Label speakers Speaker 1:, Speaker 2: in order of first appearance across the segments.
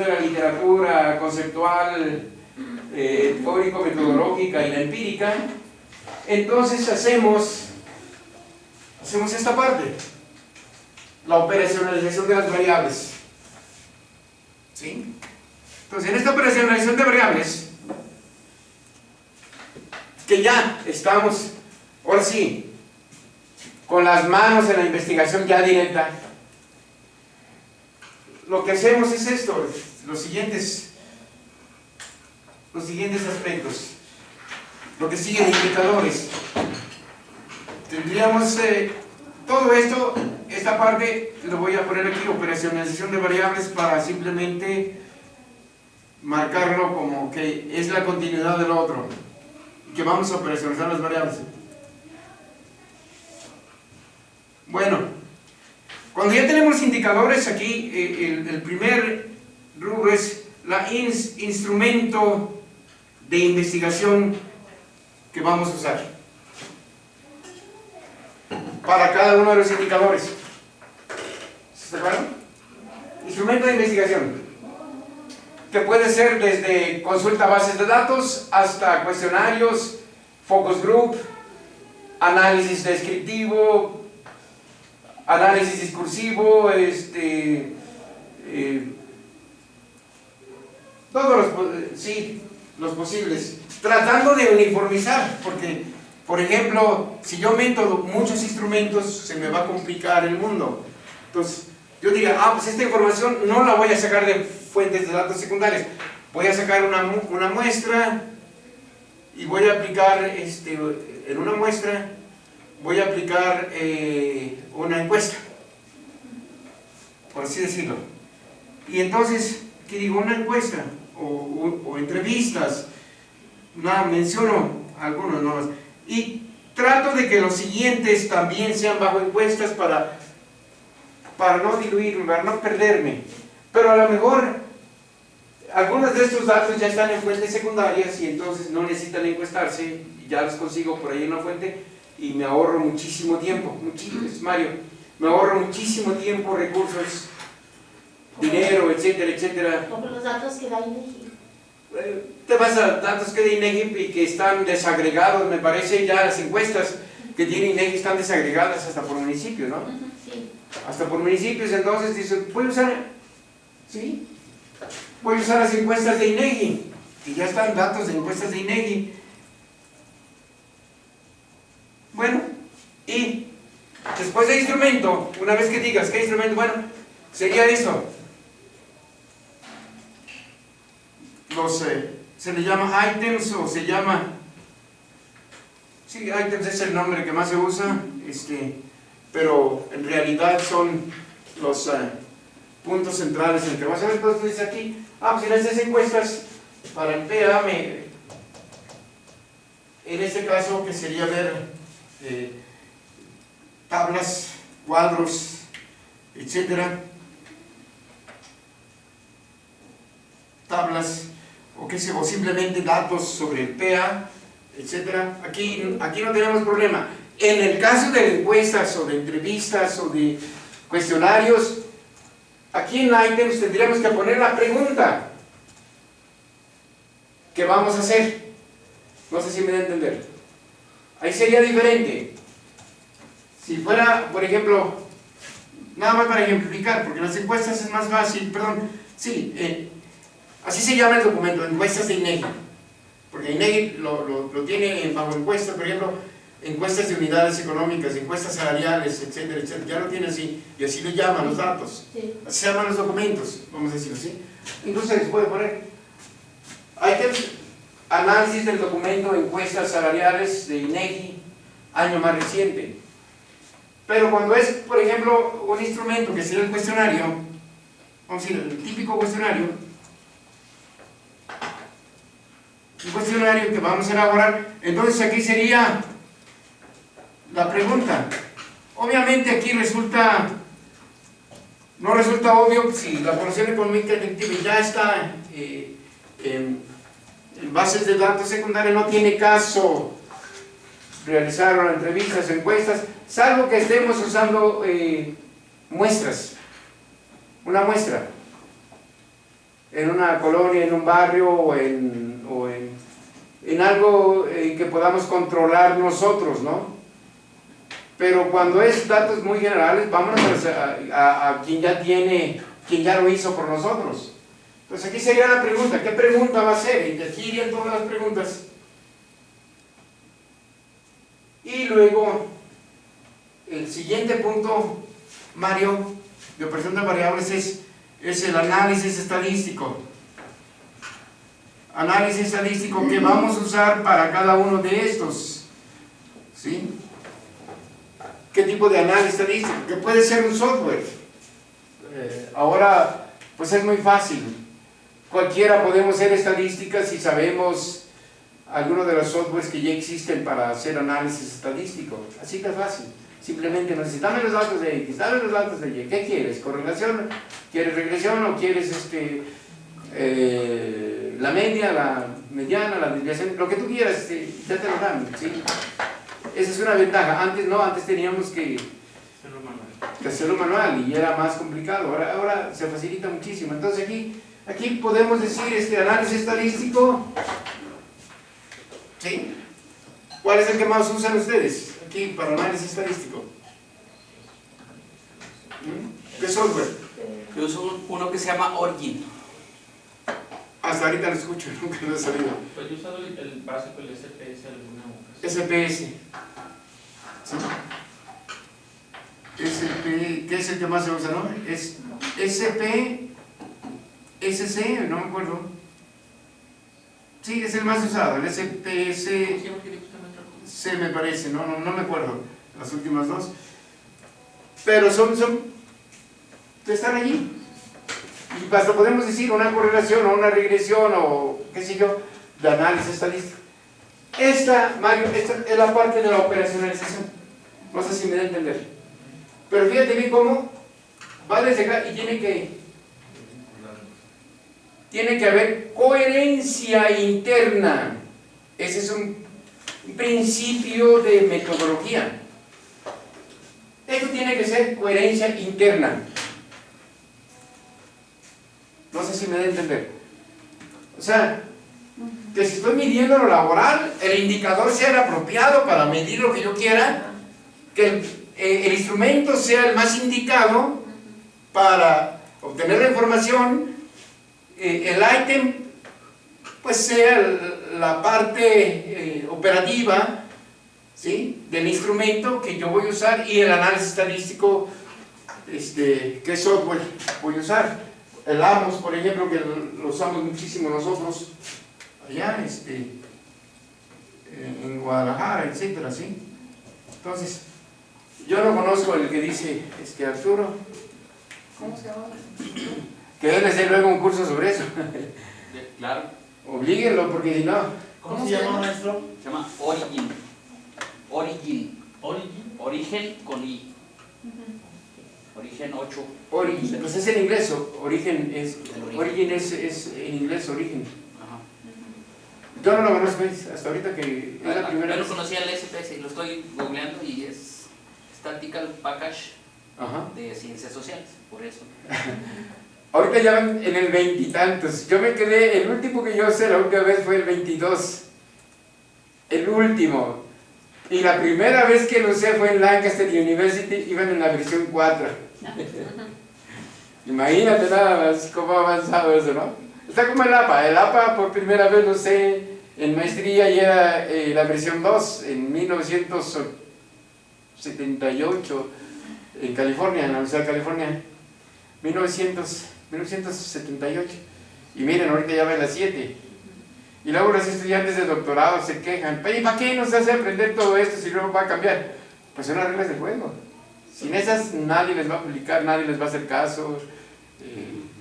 Speaker 1: de la literatura conceptual, teórico-metodológica y la empírica, entonces hacemos esta parte, la operacionalización de las variables. ¿Sí? Entonces, en esta operacionalización de variables, que ya estamos, ahora sí, con las manos en la investigación ya directa, lo que hacemos es esto, los siguientes aspectos. Lo que sigue de indicadores. Tendríamos todo esto, esta parte lo voy a poner aquí, operacionalización de variables, para simplemente marcarlo como que es la continuidad del otro, que vamos a operacionalizar las variables. Bueno, cuando ya tenemos indicadores aquí, el primer rubro es la instrumento de investigación que vamos a usar para cada uno de los indicadores. ¿Se acuerdan? Instrumento de investigación, que puede ser desde consulta a bases de datos hasta cuestionarios, focus group, análisis descriptivo, análisis discursivo, todos los posibles, tratando de uniformizar, porque, por ejemplo, si yo meto muchos instrumentos, se me va a complicar el mundo. Entonces, yo diría, pues esta información no la voy a sacar de fuentes de datos secundarias, voy a sacar una muestra y voy a aplicar, en una muestra, voy a aplicar una encuesta, por así decirlo. Y entonces, ¿qué digo? Una encuesta o entrevistas, menciono algunos nomás, y trato de que los siguientes también sean bajo encuestas para no diluirme, para no perderme. Pero a lo mejor algunos de estos datos ya están en fuentes secundarias y entonces no necesitan encuestarse, y ya los consigo por ahí en una fuente y me ahorro muchísimo tiempo, me ahorro muchísimo tiempo, recursos, dinero, etcétera, etcétera.
Speaker 2: Como los datos que da INEGI.
Speaker 1: Te vas a datos que da INEGI y que están desagregados, me parece. Ya las encuestas que tiene INEGI están desagregadas hasta por municipios, ¿no?
Speaker 2: Sí.
Speaker 1: Hasta por municipios. Entonces dice, voy a usar las encuestas de INEGI, que ya están datos de encuestas de INEGI. Bueno, y después de instrumento, una vez que digas qué instrumento, bueno, sería esto. Se le llama items, o se llama, sí, items es el nombre que más se usa, pero en realidad son los puntos centrales en que vas a ver. Entonces dice aquí, pues en estas encuestas para el PA, en este caso, que sería ver tablas, cuadros, etcétera, tablas, o simplemente datos sobre el PA, etcétera. Aquí no tenemos problema. En el caso de encuestas o de entrevistas o de cuestionarios, aquí en items tendríamos que poner la pregunta que vamos a hacer. No sé si me da a entender. Ahí sería diferente. Si fuera, por ejemplo, nada más para ejemplificar, porque en las encuestas es más fácil, así se llama el documento, encuestas de INEGI, porque INEGI lo tiene bajo encuestas, por ejemplo, encuestas de unidades económicas, encuestas salariales, etcétera, etcétera, ya lo tiene así, y así le llaman los datos, así se llaman los documentos, vamos a decirlo así. Incluso se les puede poner análisis del documento, encuestas salariales de INEGI, año más reciente. Pero cuando es, por ejemplo, un instrumento que sería el cuestionario, vamos a decir, el típico cuestionario, un cuestionario que vamos a elaborar, entonces aquí sería la pregunta. Obviamente aquí no resulta obvio si la población económica efectiva ya está en bases de datos secundarios, no tiene caso realizar entrevistas o encuestas, salvo que estemos usando muestras, una muestra. en una colonia, en un barrio o en algo que podamos controlar nosotros, ¿no? Pero cuando es datos muy generales, vámonos a quien ya tiene, quien ya lo hizo por nosotros. Entonces aquí sería la pregunta, ¿qué pregunta va a ser? Y aquí irían todas las preguntas. Y luego, el siguiente punto, Mario, de operación de variables es el análisis estadístico. Análisis estadístico que vamos a usar para cada uno de estos. ¿Sí? ¿Qué tipo de análisis estadístico? Que puede ser un software. Ahora, pues es muy fácil. Cualquiera podemos hacer estadísticas si sabemos algunos de los softwares que ya existen para hacer análisis estadístico. Así de fácil. Simplemente nos dicen, dame los datos de X, dame los datos de Y. ¿Qué quieres? ¿Correlación? ¿Quieres regresión o quieres la media, la mediana, la desviación? Lo que tú quieras, ya te lo dan, ¿sí? Esa es una ventaja. Antes no, antes teníamos que hacerlo manual y era más complicado. Ahora se facilita muchísimo. Entonces aquí podemos decir análisis estadístico. ¿Sí? ¿Cuál es el que más usan ustedes aquí para análisis estadístico? ¿Qué software?
Speaker 2: Yo uso uno que se llama Origin.
Speaker 1: Hasta ahorita lo escucho, nunca lo he sabido.
Speaker 3: Pues yo he usado el básico, el SPS alguna ocasión.
Speaker 1: SPS. ¿Sí? SP, ¿qué es el que más se usa, no? Es SP, SC, no me acuerdo. Sí, es el más usado, el SPS, C me parece, no me acuerdo, las últimas dos. Pero están allí. Y hasta podemos decir una correlación o una regresión o qué sé yo, de análisis estadístico. Mario, esta es la parte de la operacionalización. No sé si me da a entender. Pero fíjate bien cómo va desde acá y tiene que haber coherencia interna. Ese es un principio de metodología. Esto tiene que ser coherencia interna. No sé si me da a entender. O sea, que si estoy midiendo lo laboral, el indicador sea el apropiado para medir lo que yo quiera, que el instrumento sea el más indicado para obtener la información, el ítem pues sea la parte operativa, ¿sí?, del instrumento que yo voy a usar, y el análisis estadístico, qué software voy a usar. El AMOS, por ejemplo, que lo usamos muchísimo nosotros allá en Guadalajara, etcétera, ¿sí? Entonces, yo no conozco el que dice Arturo.
Speaker 4: ¿Cómo se llama?
Speaker 1: Que debe hacer luego un curso sobre eso.
Speaker 2: Claro.
Speaker 1: Oblíguenlo, porque si no.
Speaker 3: ¿Cómo se llama, maestro?
Speaker 2: Se llama Origin. Origin.
Speaker 3: Origin.
Speaker 2: Origen con I. Origen 8.
Speaker 1: Origin, pues es en inglés. Origin es en inglés, origen.
Speaker 2: Ajá.
Speaker 1: Yo no lo conozco hasta ahorita, que es la primera
Speaker 2: Yo
Speaker 1: vez.
Speaker 2: no conocía el SPS, lo estoy googleando y es Statistical Package de Ciencias Sociales, por eso.
Speaker 1: Ahorita ya van en el 20 y tantos. Yo me quedé, el último que yo usé la última vez fue el 22. El último. Y la primera vez que lo usé fue en Lancaster University, iban en la versión 4. Imagínate nada más cómo ha avanzado eso, ¿no? Está como el APA. El APA por primera vez lo usé en maestría y era la versión 2 en 1978 en California, en la Universidad de California. 1978. Y miren, ahorita ya va en la 7. Y luego los estudiantes de doctorado se quejan. ¿Y para qué nos hace aprender todo esto si luego va a cambiar? Pues son las reglas del juego. Sin esas nadie les va a publicar, nadie les va a hacer caso.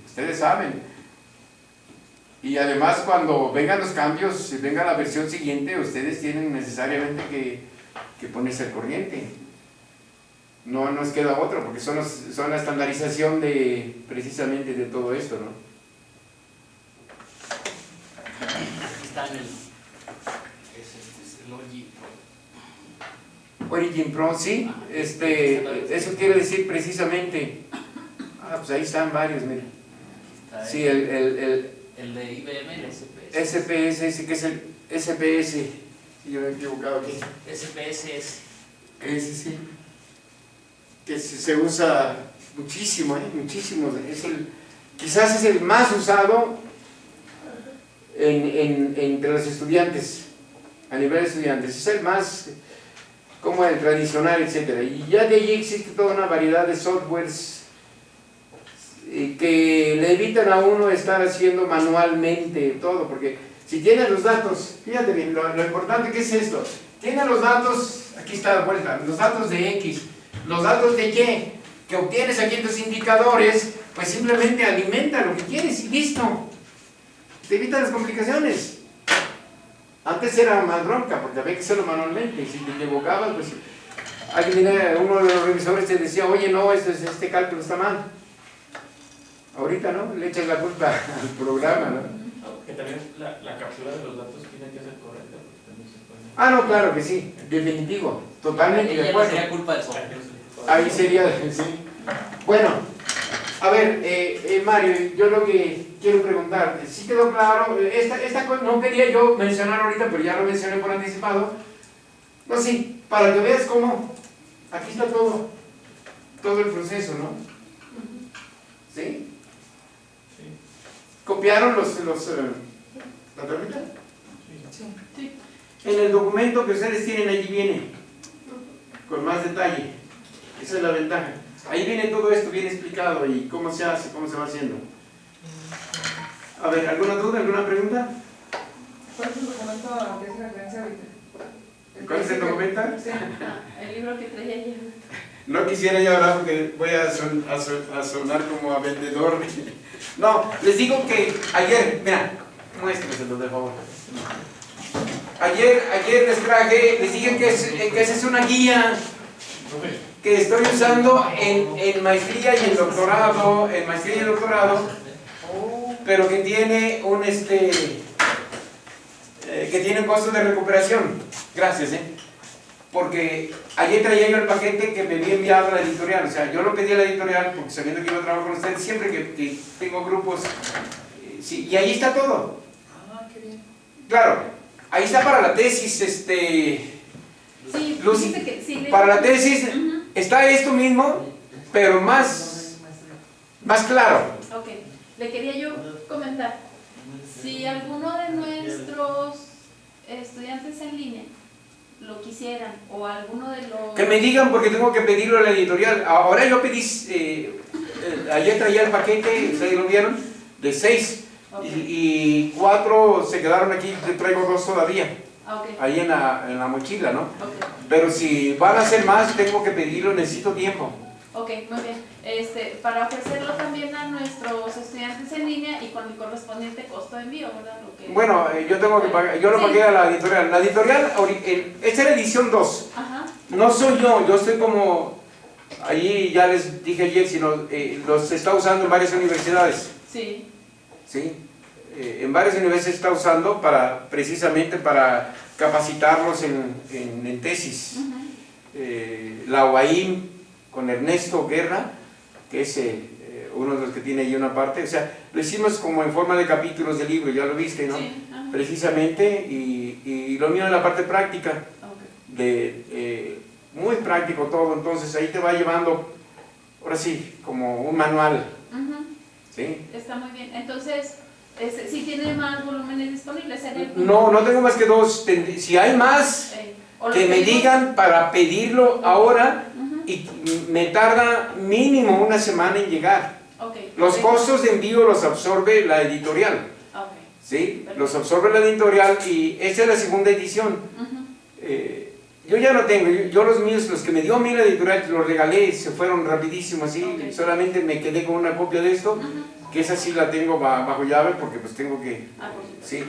Speaker 1: Ustedes saben. Y además cuando vengan los cambios, si venga la versión siguiente, ustedes tienen necesariamente que ponerse al corriente. No nos queda otro, porque son la estandarización precisamente de todo esto, ¿no?
Speaker 2: Está en el Origin.
Speaker 1: Origin Pro, sí. Eso quiere decir precisamente. Pues ahí están varios, mira. Sí,
Speaker 2: El de IBM, el SPS.
Speaker 1: SPS, ese que es el SPS. Yo me he equivocado aquí.
Speaker 2: SPS.
Speaker 1: Ese sí. Que se usa muchísimo, muchísimo. Quizás es el más usado entre los estudiantes, a nivel de estudiantes. Es el más como el tradicional, etcétera. Y ya de allí existe toda una variedad de softwares que le evitan a uno estar haciendo manualmente todo, porque si tiene los datos, fíjate bien, lo importante que es esto, tiene los datos, aquí está la vuelta, los datos de X, los datos de Y, que obtienes aquí en tus indicadores, pues simplemente alimenta lo que quieres y listo, te evita las complicaciones. Antes era más bronca, porque había que hacerlo manualmente, y si te equivocabas, pues uno de los revisores te decía, oye, no, este cálculo está mal. Ahorita, ¿no? Le echas la culpa al programa, ¿no?
Speaker 3: Que también la captura de los datos tiene que ser correcta, porque también se puede...
Speaker 1: Ah, no, claro que sí, definitivo, totalmente de
Speaker 2: Ella no
Speaker 1: acuerdo.
Speaker 2: sería culpa del software.
Speaker 1: Ahí sería, sí. Bueno, a ver, Mario, yo lo que quiero preguntar, ¿sí quedó claro? Esta cosa no quería yo mencionar ahorita, pero ya lo mencioné por anticipado. No, sí, para que veas cómo, aquí está todo el proceso, ¿no? ¿Sí? ¿Copiaron la tablita?
Speaker 4: Sí.
Speaker 1: En el documento que ustedes tienen, allí viene, con más detalle. Esa es la ventaja. Ahí viene todo esto bien explicado y cómo se hace, cómo se va haciendo. A ver, ¿alguna duda, alguna pregunta?
Speaker 4: ¿Cuál es el documento al que hace referencia ahorita?
Speaker 1: ¿Cuál es el documento?
Speaker 4: Sí, el libro que traía ayer.
Speaker 1: No quisiera yo hablar porque voy a sonar como a vendedor. No, les digo que ayer, mira, muéstreselo de favor. Ayer les dije que esa es una guía que estoy usando en maestría y en doctorado, pero que tiene que tiene un costo de recuperación. Gracias, porque ayer traía yo el paquete que me había enviado a la editorial, o sea, yo lo pedí a la editorial porque sabiendo que iba a trabajar con ustedes siempre que tengo grupos, sí, y ahí está todo.
Speaker 4: Ah, qué bien.
Speaker 1: Claro, ahí está para la tesis,
Speaker 5: Sí,
Speaker 1: Lucy,
Speaker 5: fíjate que sí,
Speaker 1: para la tesis está esto mismo, pero más claro.
Speaker 5: Ok, le quería yo comentar, si alguno de nuestros estudiantes en línea lo quisieran, o alguno de los...
Speaker 1: Que me digan porque tengo que pedirlo a la editorial. Ahora yo pedí, ayer traía el paquete, ustedes lo vieron, de 6 y 4 se quedaron aquí, traigo 2 todavía, ahí en la mochila, ¿no? Pero si van a hacer más, tengo que pedirlo, necesito tiempo.
Speaker 5: Ok, muy bien. Para ofrecerlo también a nuestros estudiantes en línea y con el correspondiente costo de envío, ¿verdad?
Speaker 1: Bueno, yo tengo que pagar, yo lo pagué a la editorial. La editorial, esta es la edición 2.
Speaker 5: Ajá.
Speaker 1: No soy yo estoy como, allí ya les dije ayer, sino los está usando en varias universidades.
Speaker 5: Sí.
Speaker 1: ¿Sí? En varias universidades está usando precisamente para capacitarlos en tesis. La UAIM con Ernesto Guerra, que es uno de los que tiene ahí una parte, o sea, lo hicimos como en forma de capítulos de libro, ya lo viste, ¿no?
Speaker 5: Sí.
Speaker 1: Precisamente, y lo mío en la parte práctica, muy práctico todo, entonces ahí te va llevando, ahora sí, como un manual. ¿Sí?
Speaker 5: Está muy bien. Entonces, si tiene más volúmenes disponibles, ¿sería?
Speaker 1: No tengo más que 2, si hay más, que me digan para pedirlo ahora. Y me tarda mínimo una semana en llegar. Los costos de envío los absorbe la editorial. ¿Sí? Los absorbe la editorial y esta es la segunda edición. Yo ya no tengo, yo los míos, los que me dio a mí la editorial, los regalé, se fueron rapidísimo así, solamente me quedé con una copia de esto, que esa sí la tengo bajo llave porque pues tengo que... ¿sí?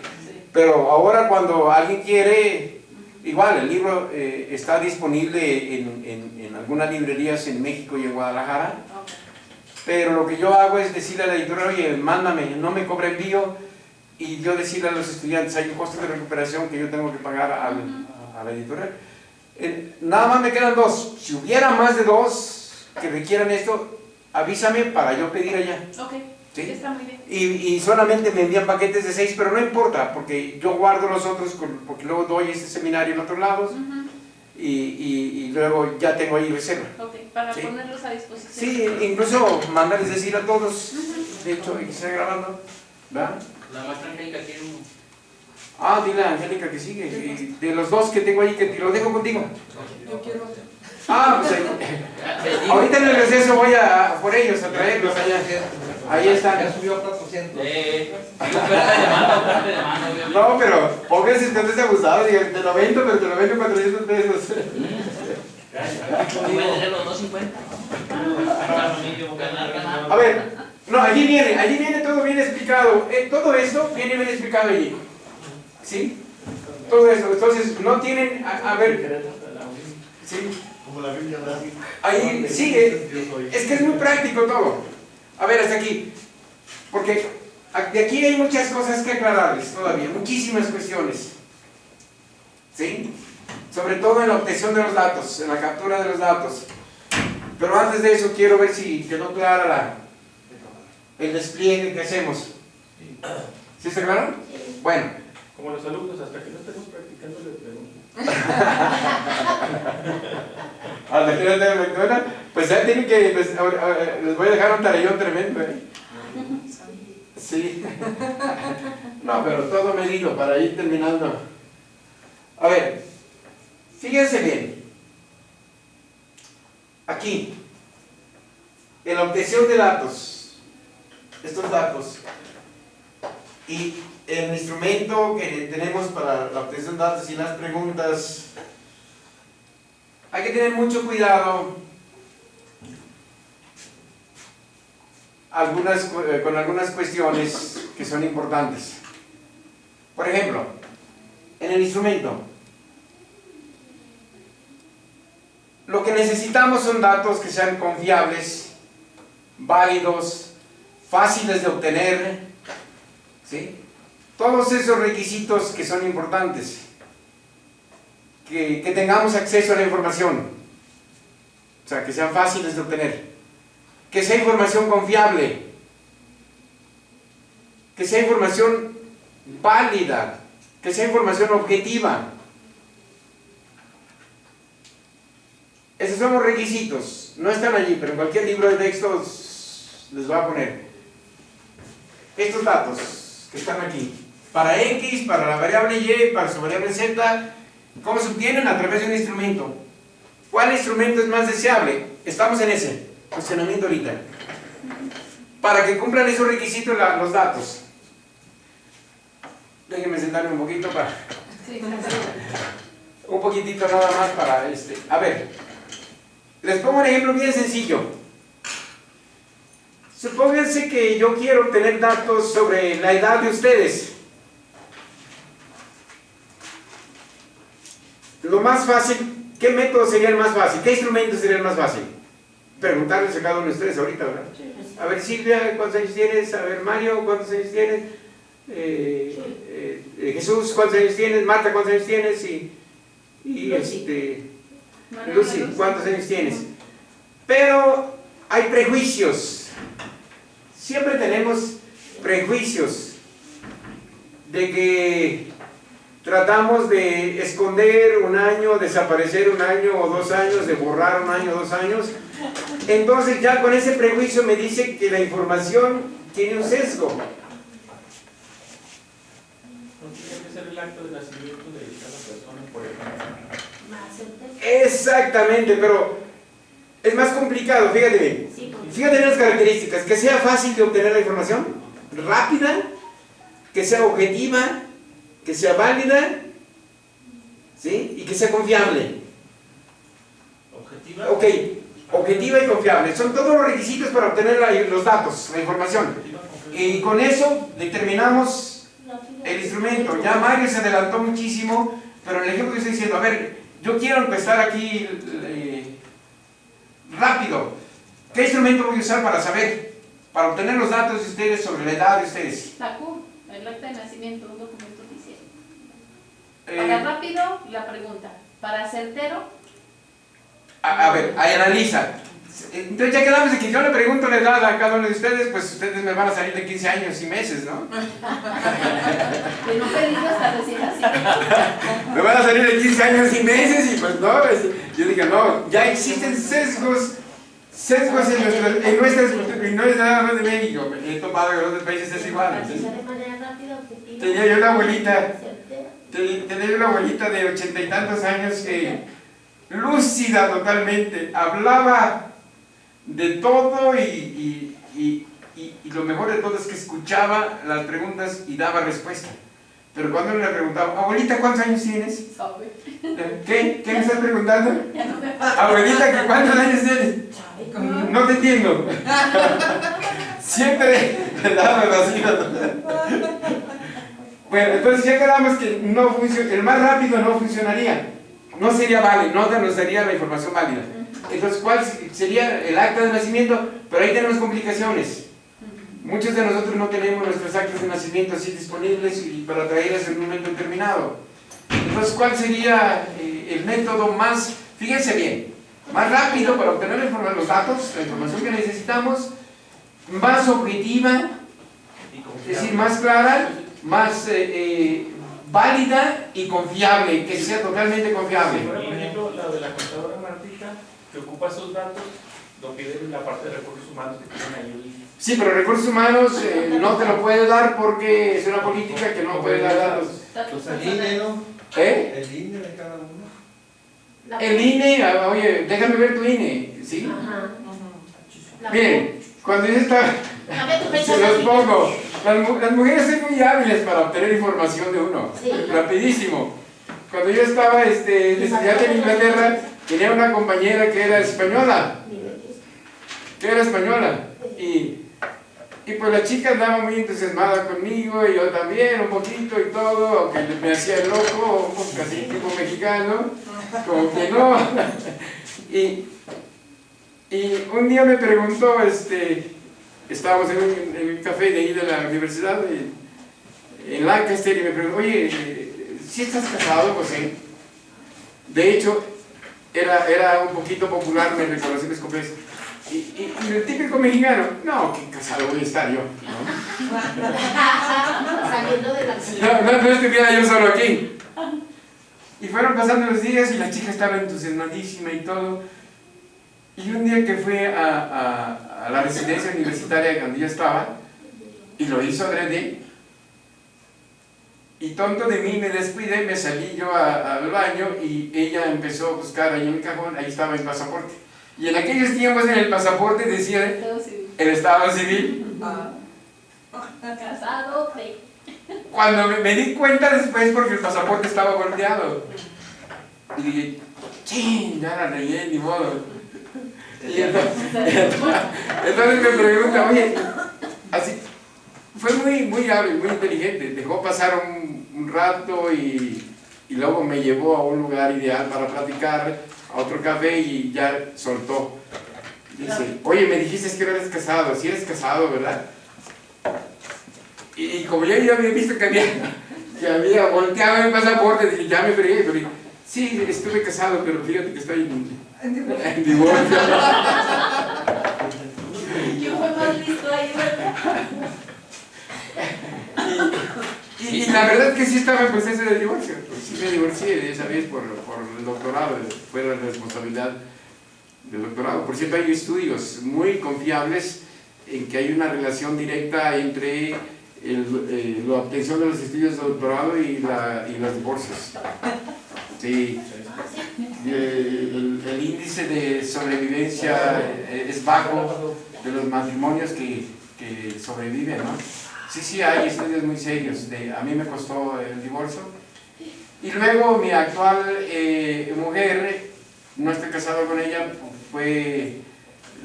Speaker 1: Pero ahora cuando alguien quiere... Igual, el libro está disponible en algunas librerías en México y en Guadalajara, pero lo que yo hago es decirle a la editorial, oye, mándame, no me cobra envío, y yo decirle a los estudiantes, hay un costo de recuperación que yo tengo que pagar a la editorial. Nada más me quedan 2, si hubiera más de 2 que requieran esto, avísame para yo pedir allá. ¿sí?
Speaker 5: Está muy bien.
Speaker 1: Y solamente me envían paquetes de 6, pero no importa, porque yo guardo los otros, porque luego doy este seminario en otros lados,
Speaker 5: Ujú.
Speaker 1: y luego ya tengo ahí reserva.
Speaker 5: Ok, para
Speaker 1: Sí.
Speaker 5: ponerlos a disposición.
Speaker 1: Sí, incluso mandarles decir a todos, de hecho, que está grabando, ¿verdad?
Speaker 2: La maestra Angélica tiene uno.
Speaker 1: Ah, dile a Angélica que sigue, y de los 2 que tengo ahí, que te lo dejo contigo.
Speaker 4: Yo quiero otro.
Speaker 1: Ah, pues ahorita en el receso voy a por ellos, a traerlos allá. Ahí están.
Speaker 6: Ya subió a 400.
Speaker 2: Oferta de mano, obviamente.
Speaker 1: No, pero pónganse ustedes abusados, digan, te lo vendo, pero te lo vendo 400 pesos.
Speaker 2: Voy a hacer los 250.
Speaker 1: A ver, no, allí viene todo bien explicado. Todo esto viene bien explicado allí. ¿Sí? Todo eso. Entonces, no tienen, a ver, ¿sí?
Speaker 6: Como la Biblia da.
Speaker 1: Ahí sigue. Es que es muy práctico todo. A ver, hasta aquí. Porque de aquí hay muchas cosas que aclararles todavía, muchísimas cuestiones. ¿Sí? Sobre todo en la obtención de los datos, en la captura de los datos. Pero antes de eso quiero ver si quedó clara el despliegue que hacemos. ¿Sí está claro? Bueno.
Speaker 3: Como los alumnos, hasta que no estemos practicando, les pregunto.
Speaker 1: A la gente de la lectura, pues ya tienen que, les voy a dejar un tarellón tremendo, ¿eh? Sí. No, pero todo medido para ir terminando. A ver, fíjense bien. Aquí, en la obtención de datos, estos datos, y el instrumento que tenemos para la obtención de datos y las preguntas, hay que tener mucho cuidado con algunas cuestiones que son importantes. Por ejemplo, en el instrumento, lo que necesitamos son datos que sean confiables, válidos, fáciles de obtener, ¿sí? Todos esos requisitos que son importantes. Que tengamos acceso a la información, o sea, que sean fáciles de obtener, que sea información confiable, que sea información válida, que sea información objetiva. Esos son los requisitos, no están allí, pero en cualquier libro de textos les voy a poner estos datos que están aquí, para X, para la variable Y, para su variable Z. ¿Cómo se obtienen? A través de un instrumento. ¿Cuál instrumento es más deseable? Estamos en ese funcionamiento ahorita. Para que cumplan esos requisitos los datos. Déjenme sentarme un poquito para...
Speaker 5: Sí.
Speaker 1: Un poquitito nada más para A ver, les pongo un ejemplo bien sencillo. Supónganse que yo quiero obtener datos sobre la edad de ustedes. Lo más fácil, ¿qué método sería el más fácil? ¿Qué instrumento sería el más fácil? Preguntarles a cada uno de ustedes ahorita, ¿verdad? A ver, Silvia, ¿cuántos años tienes? A ver, Mario, ¿cuántos años tienes? Jesús, ¿cuántos años tienes? Marta, ¿cuántos años tienes? Lucy, ¿cuántos años tienes? Pero hay prejuicios. Siempre tenemos prejuicios de que tratamos de esconder un año, desaparecer un año o 2 años, de borrar un año o 2 años. Entonces ya con ese prejuicio me dice que la información tiene un sesgo.
Speaker 3: No tiene que ser el acto de nacimiento de cada persona, por ejemplo.
Speaker 1: Exactamente, pero es más complicado, fíjate bien. Fíjate bien las características, que sea fácil de obtener la información, rápida, que sea objetiva, que sea válida, ¿sí? Y que sea confiable.
Speaker 3: ¿Objetiva?
Speaker 1: Ok, objetiva y confiable. Son todos los requisitos para obtener los datos, la información. Y con eso determinamos el instrumento. Ya Mario se adelantó muchísimo, pero en el ejemplo que estoy diciendo, a ver, yo quiero empezar aquí rápido. ¿Qué instrumento voy a usar para obtener los datos de ustedes sobre la edad de ustedes?
Speaker 5: La CUR, el acta de nacimiento, un documento oficial. Para rápido, la pregunta. Para certero,
Speaker 1: A ver, ahí analiza. Entonces ya quedamos de que yo le pregunto la edad a cada uno de ustedes, pues ustedes me van a salir de 15 años y meses, ¿no?
Speaker 5: Que no pedirlo hasta recién nacido.
Speaker 1: Me van a salir de 15 años y meses y pues no, yo dije, no, ya existen sesgos en nuestra de México. He tomado en otros países es igual. Tenía yo una abuelita de 80 y tantos años que lúcida totalmente, hablaba de todo y lo mejor de todo es que escuchaba las preguntas y daba respuesta. Pero cuando le preguntaba, abuelita, ¿cuántos años tienes? ¿Qué? ¿Qué me estás preguntando? Abuelita, ¿cuántos años tienes? No te entiendo. Siempre le daba vacío. Bueno, entonces ya quedamos que no el más rápido no funcionaría. No sería válido, no nos daría la información válida. Entonces, ¿cuál sería el acta de nacimiento? Pero ahí tenemos complicaciones. Muchos de nosotros no tenemos nuestros actos de nacimiento así disponibles y para traerlas en un momento determinado. Entonces, ¿cuál sería el método más, fíjense bien, más rápido para obtener los datos, la información que necesitamos, más objetiva, es decir, más clara, más válida y confiable, que sea totalmente confiable?
Speaker 3: Por ejemplo, la de la contadora Martita, que ocupa esos datos, lo pide en la parte de recursos humanos que tienen ahí.
Speaker 1: Sí, pero recursos humanos no te lo puede dar porque es una política que no puede dar datos.
Speaker 6: Pues el INE, ¿no?
Speaker 1: ¿Eh?
Speaker 6: El INE de cada uno.
Speaker 1: El INE, oye, déjame ver tu INE, ¿sí? Miren, cuando yo estaba, se los pongo, las mujeres son muy hábiles para obtener información de uno, rapidísimo. Cuando yo estaba de estudiante en Inglaterra, tenía una compañera que era española, y pues la chica andaba muy entusiasmada conmigo, y yo también, un poquito y todo, aunque me hacía el loco, un poco casi tipo mexicano, como que no. Y un día me preguntó, estábamos en un café de ahí de la universidad, en Lancaster, y me preguntó, oye, ¿sí estás casado, José? De hecho, era un poquito popular, me reconocí mis compañeros. Y el típico mexicano, no, qué casado voy a estar yo, ¿no?
Speaker 7: Saliendo de la
Speaker 1: No estuviera yo solo aquí. Y fueron pasando los días y la chica estaba entusiasmadísima y todo. Y un día que fue a la residencia universitaria donde yo estaba, y lo hizo adrede, y tonto de mí me descuidé, me salí yo al baño y ella empezó a buscar ahí en el cajón, ahí estaba el pasaporte. Y en aquellos tiempos en el pasaporte decía el estado civil.
Speaker 5: Casado,
Speaker 1: Cuando me di cuenta después porque el pasaporte estaba volteado. Y dije, ¡chin! Ya la regué, ni modo. Y entonces me pregunta, oye, así, fue muy hábil, muy inteligente. Dejó pasar un rato y luego me llevó a un lugar ideal para platicar, a otro café, y ya soltó. Dice, oye, me dijiste que no eres casado. Sí eres casado, ¿verdad? Y como yo ya había visto que había volteado el pasaporte, dije, ya me fregué. Pero dije, sí, estuve casado, pero fíjate que estoy en divorcio.
Speaker 5: ¿Quién fue más listo ahí, verdad?
Speaker 1: Y la verdad es que sí estaba en proceso de divorcio. Pues sí me divorcié de esa vez por el doctorado, fue la responsabilidad del doctorado. Por cierto, hay estudios muy confiables en que hay una relación directa entre la obtención de los estudios de doctorado y los divorcios. Sí. El índice de sobrevivencia es bajo de los matrimonios que sobreviven, ¿no? Sí, hay estudios muy serios. A mí me costó el divorcio. Y luego mi actual mujer, no estoy casado con ella,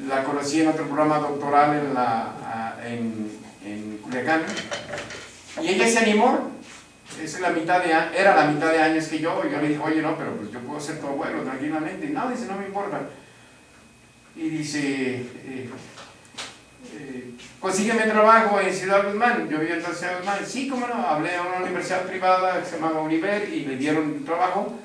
Speaker 1: la conocí en otro programa doctoral en Culiacán. Y ella se animó. Era la mitad de años que yo, y yo le dije, oye, no, pero pues yo puedo ser tu abuelo tranquilamente. Y no, dice, no me importa. Y dice, consígueme trabajo en Ciudad Guzmán. Yo vivía en Ciudad Guzmán. Sí, cómo no, hablé a una universidad privada que se llamaba Univer y le dieron trabajo.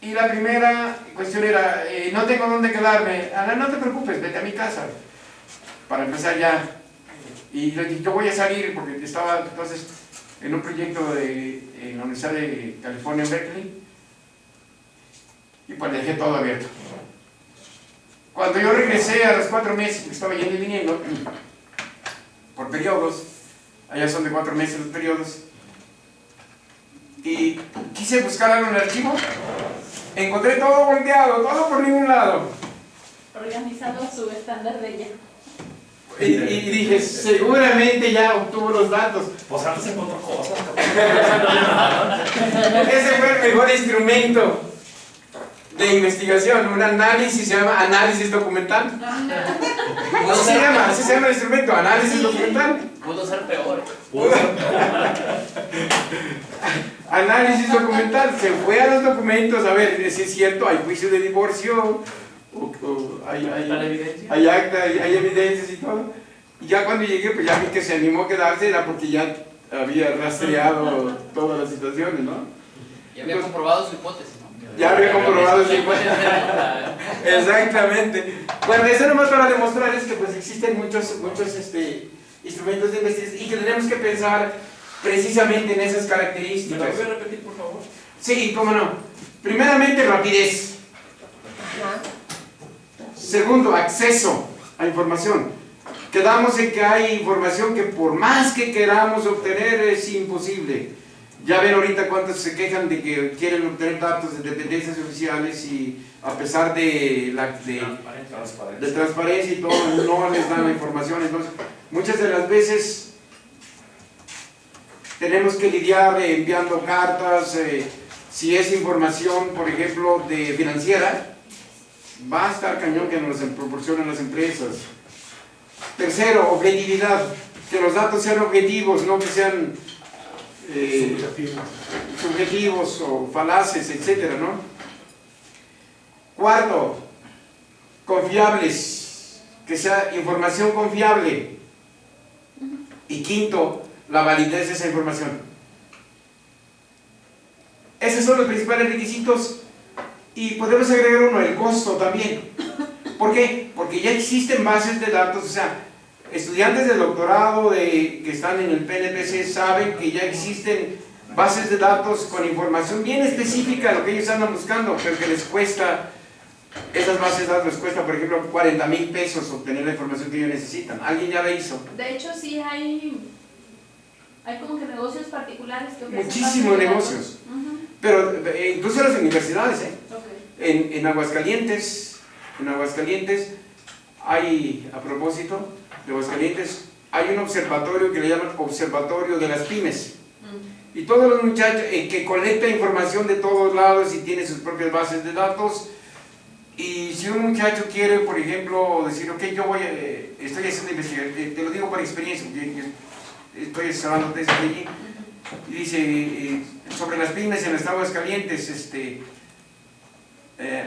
Speaker 1: Y la primera cuestión era, no tengo dónde quedarme. Ana, no te preocupes, vete a mi casa. Para empezar ya. Y le dije, yo voy a salir porque estaba entonces en un proyecto en la Universidad de California en Berkeley. Y pues dejé todo abierto. Cuando yo regresé a los 4 meses, estaba yendo y viniendo, por periodos, allá son de 4 meses los periodos, y quise buscar algo en el archivo, encontré todo volteado, todo por ningún lado.
Speaker 5: Organizando su estándar de ella.
Speaker 1: Y dije, seguramente ya obtuvo los datos.
Speaker 3: Pues antes encontró cosas.
Speaker 1: Ese fue el mejor instrumento de investigación, un análisis, se llama análisis documental. Así se llama el instrumento, análisis documental.
Speaker 2: Pudo ser peor.
Speaker 1: Análisis documental, se fue a los documentos a ver si es cierto, hay juicio de divorcio, hay acta, hay evidencias y todo. Y ya cuando llegué, pues ya vi que se animó a quedarse, era porque ya había rastreado todas las situaciones, ¿no?
Speaker 2: Y había comprobado su hipótesis, ¿no?
Speaker 1: Ya había comprobado su hipótesis. Exactamente. Bueno, eso nomás para demostrarles que pues existen muchos instrumentos de investigación y que tenemos que pensar precisamente en esas características.
Speaker 3: ¿Me lo voy a repetir, por favor?
Speaker 1: Sí, cómo no. Primeramente, rapidez. Segundo, acceso a información. Quedamos en que hay información que por más que queramos obtener es imposible. Ya ven ahorita cuántos se quejan de que quieren obtener datos de dependencias oficiales y a pesar de transparencia y todo, no les dan la información. Entonces, muchas de las veces tenemos que lidiar enviando cartas, si es información, por ejemplo, de financiera, va a estar cañón que nos proporcionen las empresas. Tercero, objetividad, que los datos sean objetivos, no que sean subjetivos o falaces, etcétera, ¿no? Cuarto, confiables, que sea información confiable. Y quinto, la validez de esa información. Esos son los principales requisitos y podemos agregar uno, el costo también. ¿Por qué? Porque ya existen bases de datos, o sea, estudiantes de doctorado que están en el PNPC saben que ya existen bases de datos con información bien específica de lo que ellos andan buscando, pero que les cuesta, esas bases de datos les cuesta, por ejemplo, 40,000 pesos obtener la información que ellos necesitan. ¿Alguien ya la hizo?
Speaker 5: De hecho, sí hay como que negocios particulares que ofrecen
Speaker 1: Muchísimos negocios. Pero incluso las universidades,
Speaker 5: Okay.
Speaker 1: En Aguascalientes hay, a propósito de Aguascalientes, hay un observatorio que le llaman Observatorio de las Pymes. Y todos los muchachos que colecta información de todos lados y tiene sus propias bases de datos. Y si un muchacho quiere, por ejemplo, decir, ok, yo estoy haciendo investigación, te lo digo por experiencia, porque estoy asesorando tesis allí, y dice, sobre las pymes en el estado de Aguascalientes,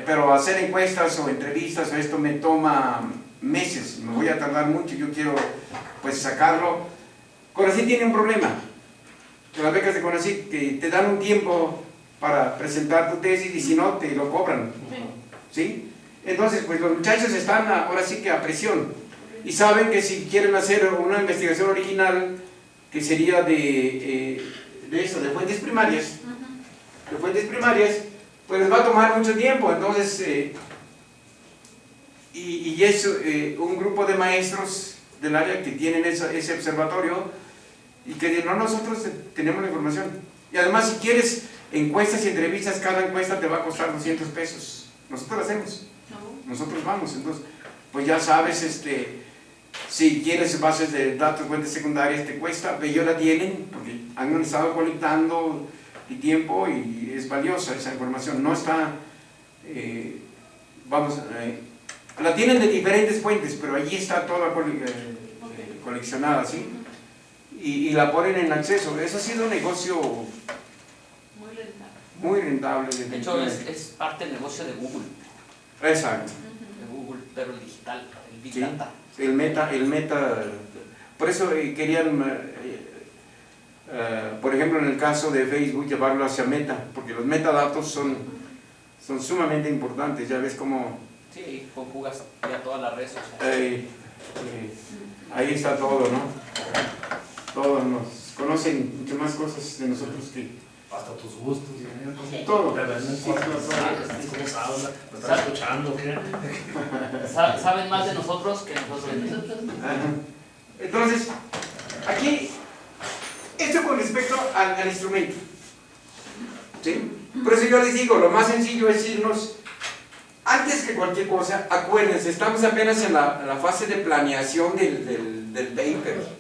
Speaker 1: pero hacer encuestas o entrevistas o esto me toma meses, me voy a tardar mucho, yo quiero pues sacarlo. CONACYT tiene un problema, que las becas de CONACYT que te dan un tiempo para presentar tu tesis y si no te lo cobran, ¿sí? Entonces pues los muchachos están ahora sí que a presión y saben que si quieren hacer una investigación original que sería de fuentes primarias, pues les va a tomar mucho tiempo. Entonces y es un grupo de maestros del área que tienen ese observatorio y que dicen, no, nosotros tenemos la información. Y además si quieres encuestas y entrevistas, cada encuesta te va a costar 200 pesos. Nosotros lo hacemos, nosotros vamos. Entonces pues ya sabes, si quieres bases de datos, fuentes secundarias, te cuesta, pero ellos la tienen porque han estado colectando el tiempo y es valiosa esa información. No está, la tienen de diferentes fuentes, pero allí está toda coleccionada, ¿sí? Y la ponen en acceso. Eso ha sido un negocio muy rentable.
Speaker 2: De hecho, es parte del negocio de Google.
Speaker 1: Exacto.
Speaker 2: De Google, pero el digital, el Big
Speaker 1: Sí.
Speaker 2: Data.
Speaker 1: El meta, por eso querían, por ejemplo en el caso de Facebook, llevarlo hacia meta, porque los metadatos son sumamente importantes, ya ves cómo
Speaker 2: Sí, conjugas ya todas las redes sociales.
Speaker 1: ahí está todo, ¿no? Todos nos conocen muchas más cosas de nosotros que
Speaker 3: Hasta tus gustos.
Speaker 1: todo.
Speaker 3: Te venden cosas, ¿cómo sabes? ¿Me estás escuchando o qué?
Speaker 2: Saben más de nosotros que nosotros de nosotros.
Speaker 1: Ajá. Entonces, aquí, esto con respecto al instrumento. ¿Sí? Por eso yo les digo, lo más sencillo es irnos, antes que cualquier cosa, acuérdense, estamos apenas en la fase de planeación del paper.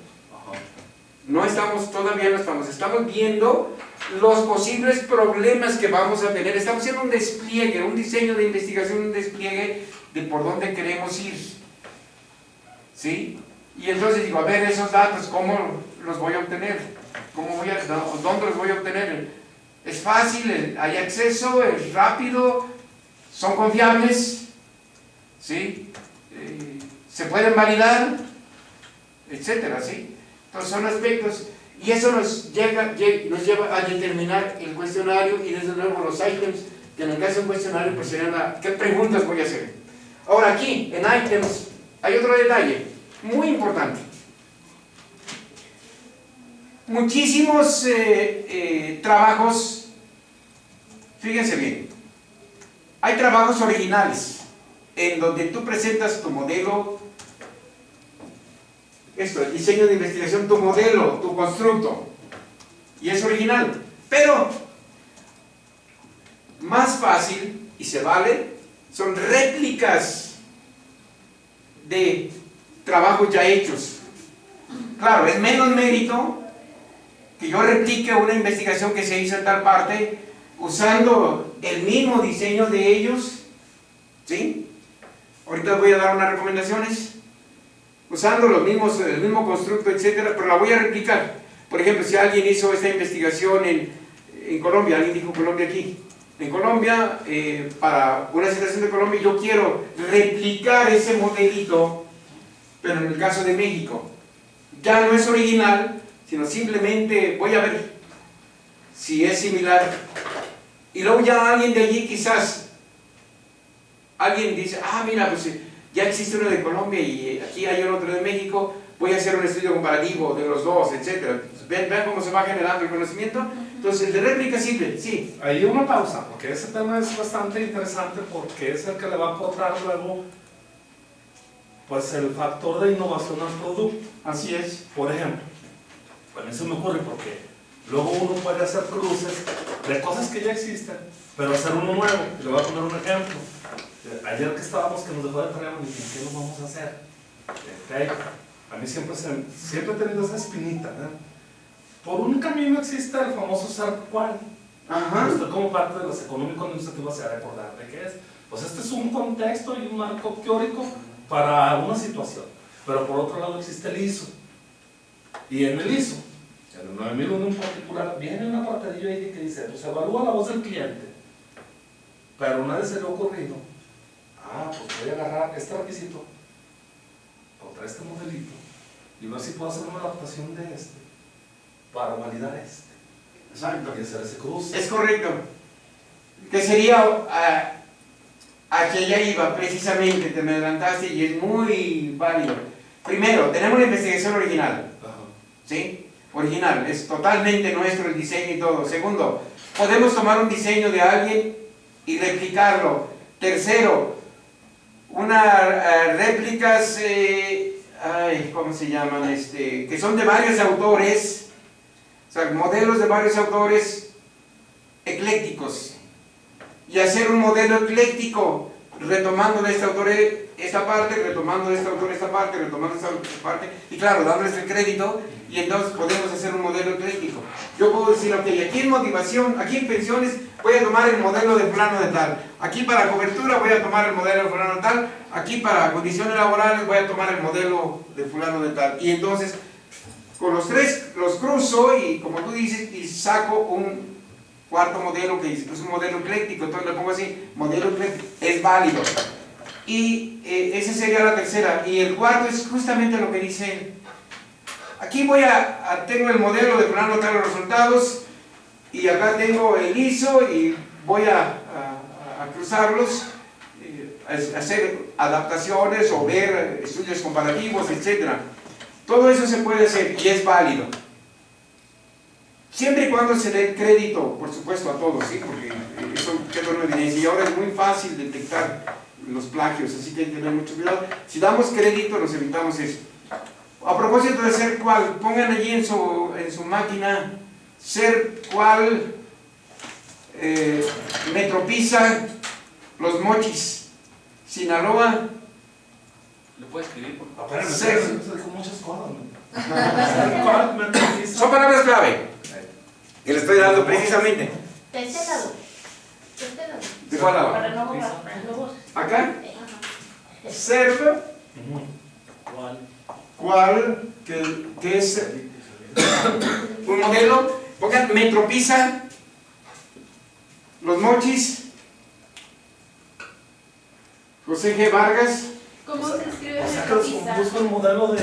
Speaker 1: No estamos, todavía no estamos viendo los posibles problemas que vamos a tener. Estamos haciendo un despliegue, un diseño de investigación, un despliegue de por dónde queremos ir. ¿Sí? Y entonces digo, a ver, esos datos, ¿cómo los voy a obtener? ¿Dónde los voy a obtener? ¿Es fácil? ¿Hay acceso? ¿Es rápido? ¿Son confiables? ¿Sí? ¿Se pueden validar? Etcétera, ¿sí? Entonces son aspectos, y eso nos lleva a determinar el cuestionario y desde luego los items, que en el caso de un cuestionario pues serían ¿qué preguntas voy a hacer? Ahora aquí, en items, hay otro detalle muy importante. Muchísimos trabajos, fíjense bien, hay trabajos originales, en donde tú presentas tu modelo, el diseño de investigación, tu modelo, tu constructo, y es original, pero más fácil, y se vale, son réplicas de trabajos ya hechos. Claro, es menos mérito que yo replique una investigación que se hizo en tal parte, usando el mismo diseño de ellos, ¿sí? Ahorita voy a dar unas recomendaciones, usando el mismo constructo, etcétera, pero la voy a replicar. Por ejemplo, si alguien hizo esta investigación en Colombia, alguien dijo Colombia aquí, en Colombia, para una situación de Colombia, yo quiero replicar ese modelito, pero en el caso de México, ya no es original, sino simplemente voy a ver si es similar, y luego ya alguien de allí quizás, alguien dice, mira, pues ya existe uno de Colombia y aquí hay otro de México, voy a hacer un estudio comparativo de los dos, etc. Vean cómo se va generando el conocimiento. Entonces, el de réplica simple, sí.
Speaker 3: Ahí una pausa, porque ese tema es bastante interesante porque es el que le va a aportar luego pues el factor de innovación al producto.
Speaker 1: Así es.
Speaker 3: Por ejemplo, a mí se me ocurre porque luego uno puede hacer cruces de cosas que ya existen, pero hacer uno nuevo. Le voy a poner un ejemplo. Ayer que estábamos, que nos dejó de tarea, me dije, ¿qué nos vamos a hacer? Okay. A mí siempre he tenido esa espinita, ¿eh? Por un camino existe el famoso ser cual. Usted como parte de los económicos administrativos se va a recordar de qué es. Pues este es un contexto y un marco teórico para una situación. Pero por otro lado existe el ISO. Y en el ISO, en el 9001 en particular, viene un apartadillo ahí que dice, pues evalúa la voz del cliente. Pero nadie se le ha ocurrido, pues voy a agarrar este requisito contra este modelito y ver si puedo hacer una adaptación de este para validar este.
Speaker 1: Exacto.
Speaker 3: Y hacer ese cruce.
Speaker 1: Es correcto. Que sería a que ya iba precisamente, te me adelantaste y es muy válido. Primero, tenemos la investigación original. ¿Sí? Original, es totalmente nuestro el diseño y todo. Segundo, podemos tomar un diseño de alguien y replicarlo. Tercero, unas réplicas, ¿cómo se llaman? Que son de varios autores, o sea, modelos de varios autores eclécticos. Y hacer un modelo ecléctico, retomando de este autor esta parte, retomando de este autor esta parte, retomando esta parte, y claro, dándoles el crédito, y entonces podemos hacer un modelo ecléctico. Yo puedo decir, ok, aquí en motivación, aquí en pensiones, voy a tomar el modelo de fulano de tal, aquí para cobertura voy a tomar el modelo de fulano de tal, aquí para condiciones laborales voy a tomar el modelo de fulano de tal, y entonces con los tres los cruzo y como tú dices, y saco un cuarto modelo que es un modelo ecléctico, entonces le pongo así, modelo ecléctico, es válido. Y esa sería la tercera, y el cuarto es justamente lo que dice él. Aquí tengo el modelo de fulano tal los resultados, y acá tengo el ISO, y voy a cruzar cruzarlos, hacer adaptaciones o ver estudios comparativos, etc. Todo eso se puede hacer y es válido. Siempre y cuando se dé crédito, por supuesto, a todos, ¿sí? Porque eso queda en evidencia. Y ahora es muy fácil detectar los plagios, así que hay que tener mucho cuidado. Si damos crédito, nos evitamos eso. A propósito de ser cual, pongan allí en su máquina ser cual, Metropisa, Los Mochis, Sinaloa.
Speaker 2: ¿Lo puedo escribir, por favor?
Speaker 3: Espérame,
Speaker 1: Sí.
Speaker 3: estoy con muchas cosas, ¿no?
Speaker 1: Son palabras clave que le estoy dando precisamente.
Speaker 7: De este lado. De este lado.
Speaker 1: ¿De cuál lado?
Speaker 7: Para no borrar. No borrar.
Speaker 1: Acá,
Speaker 7: Ajá.
Speaker 1: serve, cual, que es un modelo. Pongan Metropisa, Los Mochis, José G. Vargas.
Speaker 5: ¿Cómo se escribe
Speaker 3: O sea que
Speaker 5: Metropisa?
Speaker 3: busco el modelo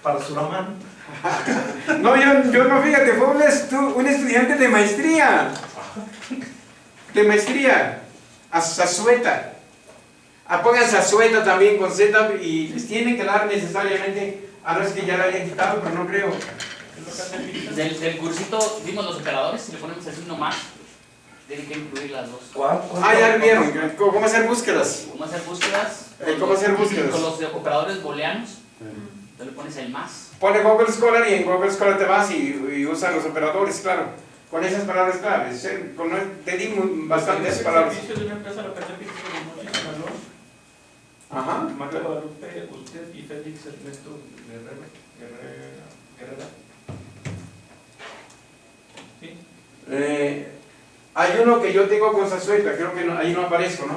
Speaker 3: para Suraman.
Speaker 1: No, yo no, fíjate, fue un estudiante de maestría. De maestría. A Zazueta. Pongan Zazueta también con Z y les tienen que dar necesariamente, a no es que ya la hayan quitado, pero no creo.
Speaker 2: Del cursito vimos los operadores, si le ponemos el signo más, tienen que incluir las dos.
Speaker 3: ¿Cuál?
Speaker 1: Ya vieron, ¿cómo hacer búsquedas?
Speaker 2: ¿Cómo hacer búsquedas?
Speaker 1: ¿Cómo hacer búsquedas?
Speaker 2: Con los operadores booleanos, tú le pones el más.
Speaker 1: Pone Google Scholar y en Google Scholar te vas y usas los operadores, claro. Con esas palabras claves. Te di bastantes palabras.
Speaker 6: servicio de una empresa local de Pizza de Mochis, Sinaloa.
Speaker 1: Ajá.
Speaker 6: Marta Guadalupe, usted y Félix Ernesto Guerrera. ¿Sí?
Speaker 1: Hay uno que yo tengo con Zazueta, creo que ahí no aparezco, ¿no?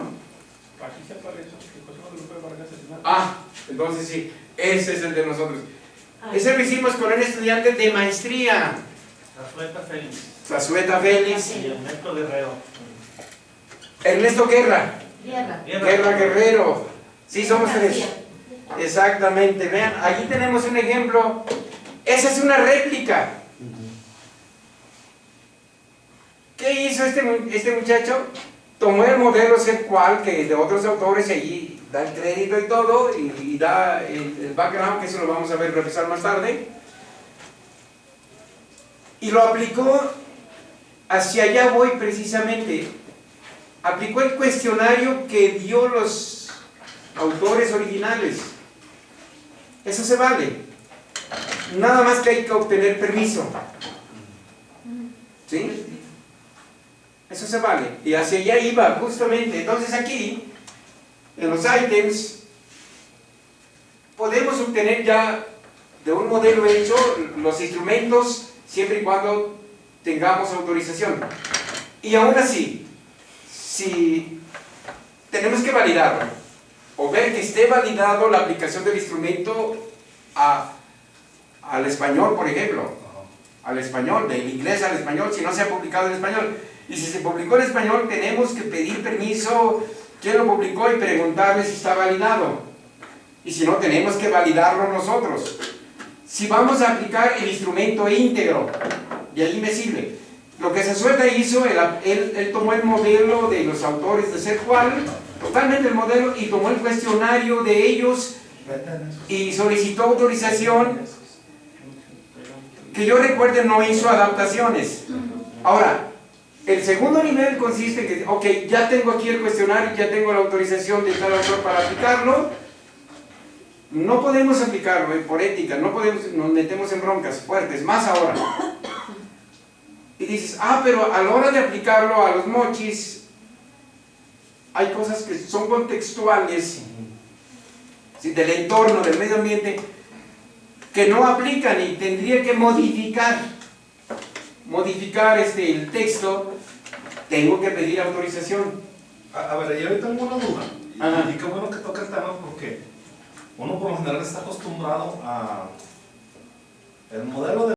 Speaker 6: Aquí se aparece, que José Guadalupe Vargas Hernández.
Speaker 1: Entonces sí, ese es el de nosotros. Ese lo hicimos con un estudiante de maestría,
Speaker 3: Zazueta Félix.
Speaker 1: Zazueta Félix,
Speaker 3: Y Ernesto Guerrero.
Speaker 1: Ernesto Guerra,
Speaker 7: Guerra.
Speaker 1: Guerra Guerrero. Sí, somos tres. Exactamente, vean, aquí tenemos un ejemplo. Esa es una réplica. ¿Qué hizo este muchacho? Tomó el modelo ser cual que de otros autores y allí da el crédito y todo y da el background, que eso lo vamos a ver revisar más tarde, y lo aplicó. Hacia allá voy precisamente. Aplicó el cuestionario que dio los autores originales. Eso se vale. Nada más que hay que obtener permiso. ¿Sí? Eso se vale. Y hacia allá iba justamente. Entonces aquí, en los ítems, podemos obtener ya de un modelo hecho los instrumentos siempre y cuando tengamos autorización. Y aún así, si tenemos que validarlo o ver que esté validado la aplicación del instrumento al español, por ejemplo, al español, del inglés al español, si no se ha publicado en español. Y si se publicó en español, tenemos que pedir permiso, quién lo publicó, y preguntarle si está validado. Y si no, tenemos que validarlo nosotros. Si vamos a aplicar el instrumento íntegro, y ahí me sirve. Lo que Zazueta hizo, él tomó el modelo de los autores de ser cual, totalmente el modelo, y tomó el cuestionario de ellos y solicitó autorización. Que yo recuerde, no hizo adaptaciones. Ahora, el segundo nivel consiste en que, ok, ya tengo aquí el cuestionario, ya tengo la autorización de tal autor para aplicarlo. No podemos aplicarlo por ética, no podemos, nos metemos en broncas fuertes, más ahora. Y dices, pero a la hora de aplicarlo a los mochis, hay cosas que son contextuales, ¿sí?, del entorno, del medio ambiente, que no aplican y tendría que modificar el texto. Tengo que pedir autorización.
Speaker 3: A ver, yo tengo una duda.
Speaker 1: Ajá.
Speaker 3: Y qué bueno que toca el tema porque uno por lo general está acostumbrado a el modelo de